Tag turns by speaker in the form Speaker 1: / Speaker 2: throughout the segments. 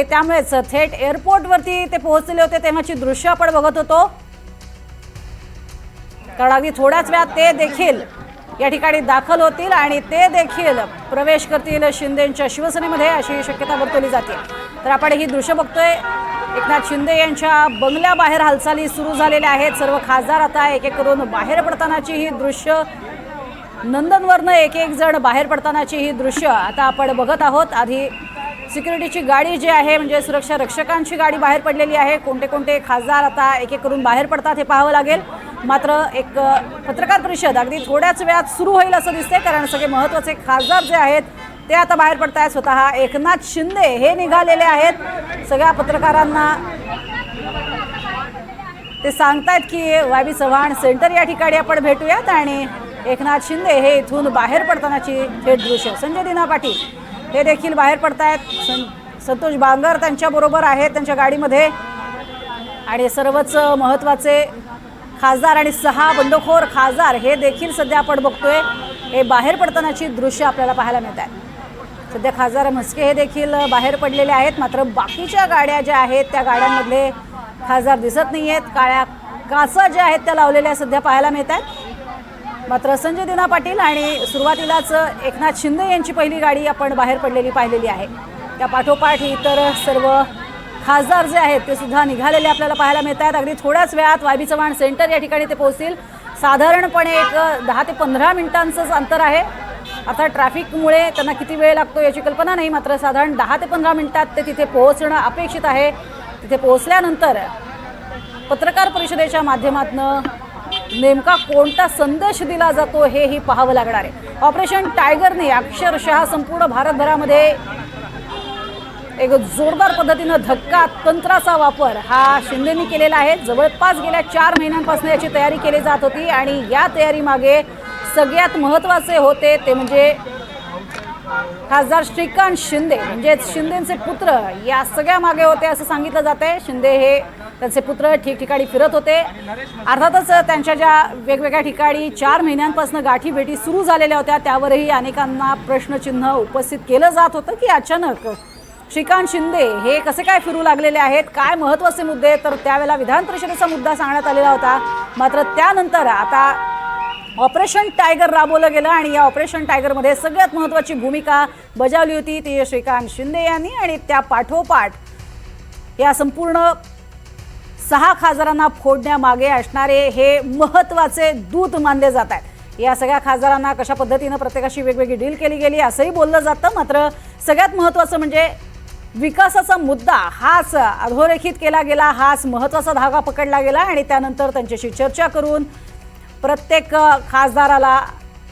Speaker 1: त्यामुळेच थेट एअरपोर्टवरती ते पोहोचले होते तेव्हाची दृश्य आपण बघत होतो। कारण अगदी थोड्याच वेळात ते देखील या ठिकाणी दाखल होतील आणि ते देखील प्रवेश करतील शिंदेंच्या शिवसेनेमध्ये अशी शक्यता वर्तवली जाते। तर आपण ही दृश्य बघतोय, एकनाथ शिंदे यांच्या बंगल्याबाहेर हालचाली सुरू झालेल्या आहेत। सर्व खासदार आता एक एक करून बाहेर पडतानाची ही दृश्य, नंदनवरनं एक एक जण बाहेर पडतानाची ही दृश्य आता आपण बघत आहोत। आधी सिक्युरिटीची गाडी जी आहे म्हणजे सुरक्षा रक्षकांची गाडी बाहेर पडलेली आहे। कोणते कोणते खासदार आता एक एक करून बाहेर पडतात हे पाहावं लागेल। मात्र एक पत्रकार परिषद अगदी थोड्याच वेळात सुरू होईल असं दिसते, कारण सगळे महत्त्वाचे खासदार जे आहेत ते आता बाहेर पडत आहेत। स्वतः एकनाथ शिंदे हे निघालेले आहेत। सगळ्या पत्रकारांना ते सांगतायत की वायबी चव्हाण सेंटर या ठिकाणी आपण भेटूयात आणि एकनाथ शिंदे हे इथून बाहेर पडतानाची थेट दृश्य। संजय दिना पाटील हे देखील बाहेर पडतायत, संतोष बांगर त्यांच्याबरोबर आहेत त्यांच्या गाडीमध्ये आणि सर्वच महत्त्वाचे खासदार आणि 6 बंडखोर खासदार हे देखील सध्या आपण बघतोय हे बाहेर पडतानाची दृश्य आपल्याला पाहायला मिळत आहेत। सध्या खासदार म्हस्के हे देखील बाहेर पडलेले आहेत, मात्र बाकीच्या गाड्या ज्या आहेत त्या गाड्यांमधले खासदार दिसत नाही आहेत। काळ्या काचा ज्या आहेत त्या लावलेल्या सध्या पाहायला मिळत आहेत। मात्र संजय दिना पाटील आणि सुरुवातीलाच एकनाथ शिंदे यांची पहिली गाडी आपण बाहेर पडलेली पाहिलेली आहे। त्या पाठोपाठ इतर सर्व खासदार जे आहेत ते सुद्धा निघालेले आपल्याला पाहायला मिळत आहेत। अगदी थोड्याच वेळात वायबी चव्हाण सेंटर या ठिकाणी ते पोहोचतील। साधारणपणे एक 10 ते 15 मिनिटांचंच अंतर आहे। अर्थात ट्रॅफिकमुळे त्यांना किती वेळ लागतो याची कल्पना नाही, मात्र साधारण 10 ते 15 मिनिटात ते तिथे पोहोचणं अपेक्षित आहे। तिथे पोहोचल्यानंतर पत्रकार परिषदेच्या माध्यमातून नेमका कोणता संदेश दिला जातो हेही पाहावं लागणार आहे। ऑपरेशन टायगरने अक्षरशः संपूर्ण भारतभरामध्ये एक जोरदार पद्धतीनं धक्का तंत्राचा वापर हा शिंदेंनी केलेला आहे। जवळपास गेल्या 4 महिन्यांपासून याची तयारी केली जात होती आणि या तयारीमागे सगळ्यात महत्त्वाचे होते ते म्हणजे खासदार श्रीकांत शिंदे म्हणजेच शिंदेंचे पुत्र या सगळ्या मागे होते असं सांगितलं जाते। शिंदे हे त्यांचे पुत्र ठिकठिकाणी फिरत होते। अर्थातच त्यांच्या ज्या वेगवेगळ्या ठिकाणी 4 महिन्यांपासून गाठी भेटी सुरू झालेल्या होत्या त्यावरही अनेकांना प्रश्नचिन्ह उपस्थित केलं जात होतं की अचानक श्रीकांत शिंदे हे कसे काय फिरू लागलेले आहेत, काय महत्त्वाचे मुद्दे, तर त्यावेळेला विधान परिषदेचा मुद्दा सांगण्यात आलेला होता। मात्र त्यानंतर आता ऑपरेशन टायगर राबवलं गेलं आणि या ऑपरेशन टायगरमध्ये सगळ्यात महत्त्वाची भूमिका बजावली होती ती श्रीकांत शिंदे यांनी आणि त्या पाठोपाठ या संपूर्ण 6 खासदारांना फोडण्यामागे असणारे हे महत्त्वाचे दूत मानले जात आहेत। या सगळ्या खासदारांना कशा पद्धतीनं प्रत्येकाशी वेगवेगळी डील केली गेली असंही बोललं जातं, मात्र सगळ्यात महत्त्वाचं म्हणजे विकासाचा मुद्दा हाच अधोरेखित केला गेला, हाच महत्त्वाचा धागा पकडला गेला आणि त्यानंतर त्यांच्याशी चर्चा करून प्रत्येक खासदाराला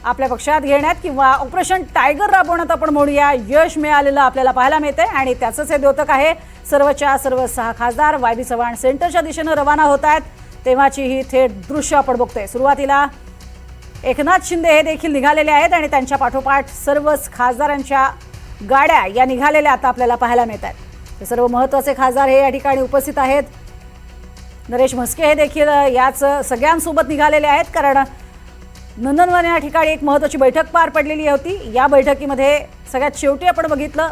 Speaker 1: आपल्या पक्षात घेण्यात किंवा ऑपरेशन टायगर राबवण्यात आपण म्हणूया यश मिळालेलं आपल्याला पाहायला मिळते आणि त्याचंच हे द्योतक आहे। सर्वच्या सर्व 6 खासदार वायबी चव्हाण सेंटरच्या दिशेनं रवाना होत आहेत तेव्हाची ही थेट दृश्य आपण बघतोय। सुरुवातीला एकनाथ शिंदे हे देखील निघालेले आहेत आणि त्यांच्या पाठोपाठ सर्वच खासदारांच्या गाड्या या निघालेल्या आता आपल्याला पाहायला मिळतात। हे सर्व महत्त्वाचे खासदार हे या ठिकाणी उपस्थित आहेत। नरेश म्हस्के हे देखील याच सगळ्यांसोबत निघालेले आहेत, कारण नंदनवन या ठिकाणी एक महत्त्वाची बैठक पार पडलेली होती। या बैठकीमध्ये सगळ्यात शेवटी आपण बघितलं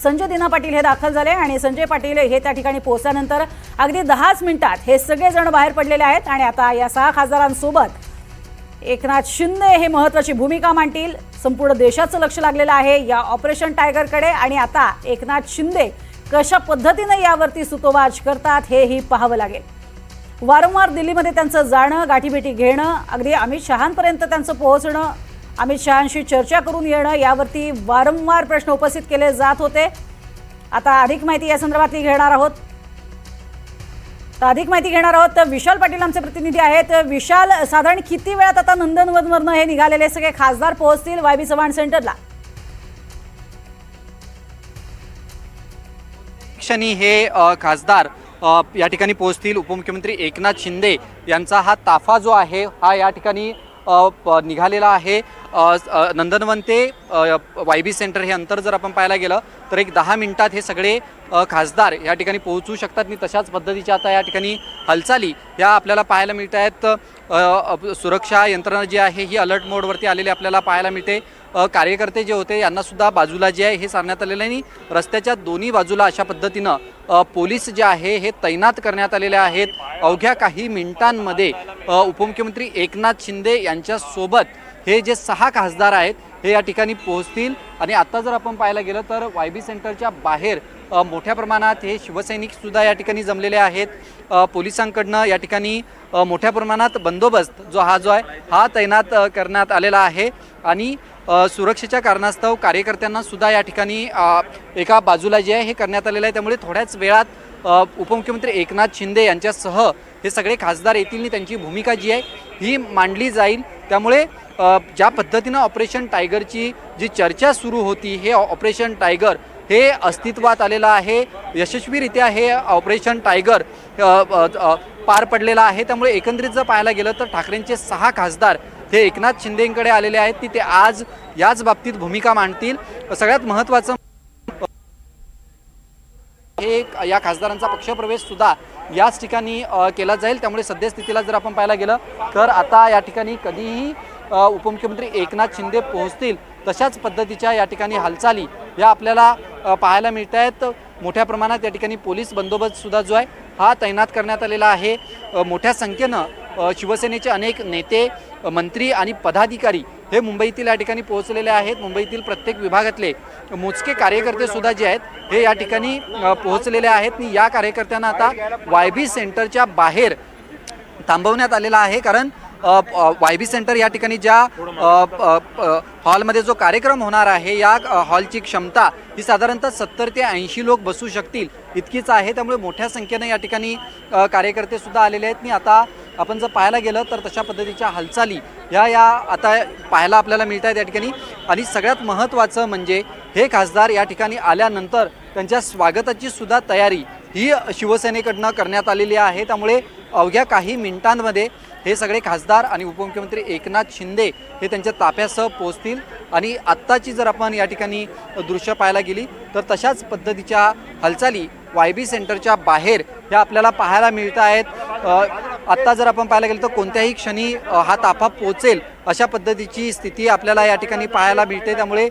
Speaker 1: संजय दिना पाटील हे दाखल झाले आणि संजय पाटील हे त्या ठिकाणी पोहोचल्यानंतर अगदी 10 मिनिटात हे सगळेजण बाहेर पडलेले आहेत आणि आता या 6 खासदारांसोबत एकनाथ शिंदे हे महत्त्वाची भूमिका मांडतील। संपूर्ण देशाचं लक्ष लागलेलं आहे या ऑपरेशन टायगरकडे आणि आता एकनाथ शिंदे कशा पद्धतीने यावरती सुतोवाच करतात हेही पाहावं लागेल। वारंवार दिल्लीमध्ये त्यांचं जाणं, गाठीभेटी घेणं, अगदी अमित शहांपर्यंत त्यांचं पोहोचणं, अमित शहांशी चर्चा करून येणं यावरती वारंवार प्रश्न उपस्थित केले जात होते। आता अधिक माहिती या संदर्भातली घेणार आहोत। तर विशाल पाटील आमचे प्रतिनिधी आहेत। विशाल, साधारण किती वेळात आता नंदनवनवरनं हे निघालेले सगळे खासदार पोहोचतील वायबी चव्हाण सेंटरला?
Speaker 2: क्षणी हे खासदार या ठिकाणी पोहोचतील। उपमुख्यमंत्री एकनाथ शिंदे यांचा हा ताफा जो आहे हा या ठिकाणी निघालेला आहे। नंदनवन ते वायबी सेंटर हे अंतर जर आपण पाहायला गेलं तर एक 10 मिनिटात हे सगळे खासदार या ठिकाणी पोहोचू शकतात आणि तशाच पद्धतीच्या आता या ठिकाणी हालचाली या आपल्याला पाहायला मिळत आहेत। सुरक्षा यंत्रणा जी आहे ही अलर्ट मोडवरती आलेली आपल्याला पाहायला मिळते। कार्यकर्ते जे होते यांना सुद्धा बाजूला जे आहे हे सांगण्यात आलेलं आहे आणि रस्त्याच्या दोन्ही बाजूला अशा पद्धतीनं पोलीस जे आहे हे तैनात करण्यात आलेले आहेत। अवघ्या काही मिनिटांमध्ये उपमुख्यमंत्री एकनाथ शिंदे यांच्यासोबत हे जे 6 खासदार आहेत हे या ठिकाणी पोहोचतील आणि आता जर आपण पाहायला गेलं तर YB सेंटरच्या बाहेर मोठ्या प्रमाणात हे शिवसैनिक सुद्धा या ठिकाणी जमलेले आहेत। पोलिसांकडनं या ठिकाणी मोठ्या प्रमाणात बंदोबस्त जो आहे हा तैनात करण्यात आलेला आहे आणि सुरक्षेच्या कारणास्तव कार्यकर्त्यांना सुद्धा या ठिकाणी एका बाजूला जे आहे हे करण्यात आलेलं आहे। त्यामुळे थोड्याच वेळात उपमुख्यमंत्री एकनाथ शिंदे यांच्यासह हे सगळे खासदार येतील आणि त्यांची भूमिका जी आहे ही मांडली जाईल। त्यामुळे ज्या पद्धतीनं ऑपरेशन टायगरची जी चर्चा सुरू होती हे ऑपरेशन टायगर हे अस्तित्वात आलेलं आहे। यशस्वीरित्या हे ऑपरेशन टायगर पार पडलेलं आहे। त्यामुळे एकंदरीत जर पाहायला गेलं तर ठाकरेंचे 6 खासदार हे एकनाथ शिंदेंकडे आलेले आहेत की ते आज याच बाबतीत भूमिका मांडतील। सगळ्यात महत्त्वाचं हे या खासदारांचा पक्षप्रवेश सुद्धा याच ठिकाणी केला जाईल। त्यामुळे सद्यस्थितीला जर आपण पाहायला गेलं तर आता या ठिकाणी कधीही उपमुख्यमंत्री एकनाथ शिंदे पोहोचतील तशाच पद्धतीच्या या ठिकाणी हालचाली या आपल्याला पाहायला मिळत आहेत। मोठ्या प्रमाणात या ठिकाणी पोलीस बंदोबस्त सुद्धा जो आहे हा तैनात करण्यात आलेला आहे। मोठ्या संख्येनं शिवसेनेचे अनेक नेते मंत्री आणि पदाधिकारी हे मुंबईतील या ठिकाणी पोहोचलेले आहेत। मुंबईतील प्रत्येक विभागातले मोजके कार्यकर्ते सुद्धा जे आहेत हे या ठिकाणी पोहोचलेले आहेत आणि या कार्यकर्त्यांना आता YB सेंटरच्या बाहेर थांबवण्यात आलेला आहे। कारण YB सेंटर या ठिकाणी ज्या हॉलमध्ये जो कार्यक्रम होणार आहे या हॉलची क्षमता ही साधारणतः 70 ते 80 लोक बसू शकतील इतकीच आहे। त्यामुळे मोठ्या संख्येने या ठिकाणी कार्यकर्ते सुद्धा आलेले आहेत आणि आता आपण जर पाहायला गेलं तर तशा पद्धतीच्या हालचाली या आता पाहायला आपल्याला मिळत आहेत या ठिकाणी। आणि सगळ्यात महत्त्वाचं म्हणजे हे खासदार या ठिकाणी आल्यानंतर त्यांच्या स्वागताची सुद्धा तयारी ही शिवसेनेकडनं करण्यात आलेली आहे। त्यामुळे अवघ्या काही मिनिटांमध्ये हे सगळे खासदार आणि उपमुख्यमंत्री एकनाथ शिंदे हे त्यांच्या ताफ्यासह पोहोचतील आणि आत्ताची जर आपण या ठिकाणी दृश्य पाहायला गेली तर तशाच पद्धतीच्या हालचाली YB सेंटरच्या बाहेर ह्या आपल्याला पाहायला मिळत आहेत। आत्ता जर आपण पाहायला गेलं तर कोणत्याही क्षणी हा ताफा पोहोचेल अशा पद्धतीची स्थिती आपल्याला या ठिकाणी पाहायला मिळते। त्यामुळे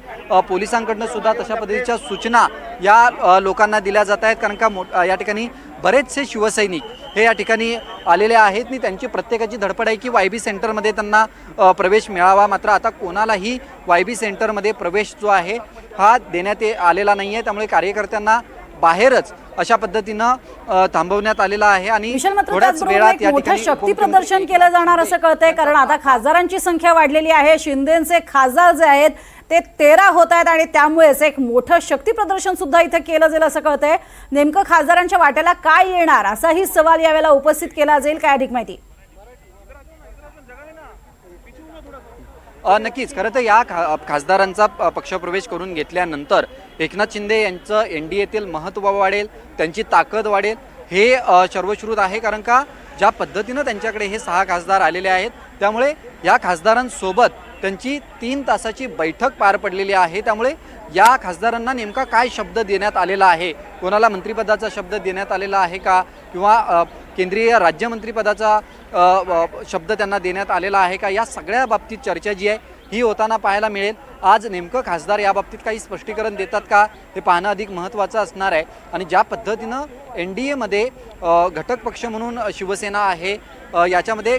Speaker 2: पोलिसांकडनं सुद्धा तशा पद्धतीच्या सूचना या लोकांना दिल्या जात आहेत। कारण का या ठिकाणी बरेचसे शिवसैनिक हे या ठिकाणी आलेले आहेत आणि त्यांची प्रत्येकाची धडपड आहे की YB सेंटरमध्ये त्यांना प्रवेश मिळावा। मात्र आता कोणालाही YB सेंटरमध्ये प्रवेश जो आहे हा देण्यात आलेला नाही आहे। त्यामुळे कार्यकर्त्यांना बाहेरच अशा पद्धतीनं थांबवण्यात आलेला आहे आणि थोड्याच वेळात या ठिकाणी
Speaker 1: शक्ती प्रदर्शन केलं जाणार असं कळतंय। कारण आता खासदारांची संख्या वाढलेली आहे। शिंदेचे खासदार जे आहेत ते 13 होत आहेत आणि त्यामुळेच एक मोठं शक्ती प्रदर्शन सुद्धा इथे केलं जाईल असं कळतंय। नेमकं खासदारांच्या वाट्याला काय येणार असाही सवाल यावेळेला उपस्थित केला जाईल। काय अधिक माहिती?
Speaker 2: नक्कीच खरं तर या खासदारांचा पक्षप्रवेश करून घेतल्यानंतर एकनाथ शिंदे यांचं NDAतील महत्त्व वाढेल, त्यांची ताकद वाढेल हे सर्वश्रुत आहे। कारण का ज्या पद्धतीनं त्यांच्याकडे हे 6 खासदार आलेले आहेत त्यामुळे या खासदारांसोबत त्यांची 3 तासाची बैठक पार पडलेली आहे। त्यामुळे या खासदारांना नेमका काय शब्द देण्यात आलेला आहे, कोणाला मंत्रिपदाचा शब्द देण्यात आलेला आहे का किंवा केंद्रीय राज्यमंत्रीपदाचा शब्द त्यांना देण्यात आलेला आहे का, या सगळ्या बाबतीत चर्चा जी आहे ही होताना पाहायला मिळेल। आज नेमकं खासदार या बाबतीत काही स्पष्टीकरण देतात का हे पाहणं अधिक महत्त्वाचं असणार आहे। आणि ज्या पद्धतीनं NDAमध्ये घटक पक्ष म्हणून शिवसेना आहे याच्यामध्ये